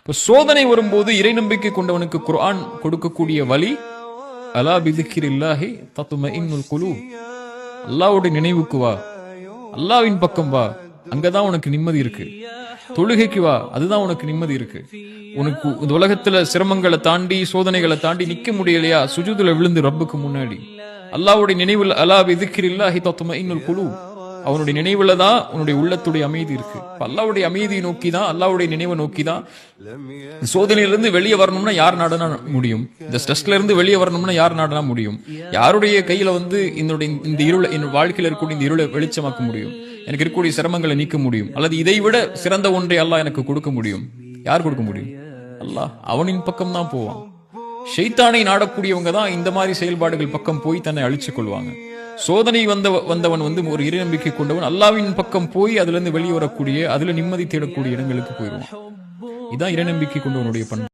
இப்ப சோதனை வரும்போது இறை நம்பிக்கை கொண்டவனுக்கு குர்ஆன் கொடுக்கக்கூடிய வழி அலா பிதிக்ரில்லாஹி தத்மஇன்னுல் குலூப். அல்லாஹ்வுடைய நினைவுக்கு வா, அல்லாஹ்வின் பக்கம் வா, அங்கதான் உனக்கு நிம்மதி இருக்கு. தொழுகைக்கு வா, அதுதான் உனக்கு நிம்மதி இருக்கு. உனக்கு இந்த உலகத்துல சிரமங்களை தாண்டி சோதனைகளை தாண்டி நிக்க முடியலையா, சுஜூதுல விழுந்து ரப்புக்கு முன்னாடி அல்லாஹ்வுடைய நினைவுல அலா பிதிக்ரில்லாஹி தத்மஇன்னுல் குலூப். அவனுடைய நினைவுல தான் உன்னுடைய உள்ளத்துடைய அமைதி இருக்கு. அல்லாஹ்வுடைய அமைதியை நோக்கி தான், அல்லாஹ்வுடைய நினைவை நோக்கி தான். சோதனையிலிருந்து வெளியே வரணும்னா யார் நாடனா முடியும்? இந்த ஸ்ட்ரெஸ்ல இருந்து வெளியே வரணும்னா யார் நாடனா முடியும்? யாருடைய கையில இந்த இருளை, என் வாழ்க்கையில இருக்கக்கூடிய இந்த இருளை வெளிச்சமாக்க முடியும்? எனக்கு இருக்கக்கூடிய சிரமங்களை நீக்க முடியும்? அல்லது இதை விட சிறந்த ஒன்றை அல்லாஹ் எனக்கு கொடுக்க முடியும்? யார் கொடுக்க முடியும்? அல்லாஹ். அவனின் பக்கம் தான் போவான். ஷைத்தானை நாடக்கூடியவங்க தான் இந்த மாதிரி செயல்பாடுகள் பக்கம் போய் தன்னை அழிச்சுக் கொள்வாங்க. சோதனை வந்தவன் ஒரு இறை நம்பிக்கை கொண்டவன் அல்லாஹ்வின் பக்கம் போய் அதுல இருந்து வெளியே வரக்கூடிய, அதுல நிம்மதி தேடக்கூடிய இடங்களுக்கு போயிடுவான். இதான் இறை நம்பிக்கை கொண்டவனுடைய பண்பு.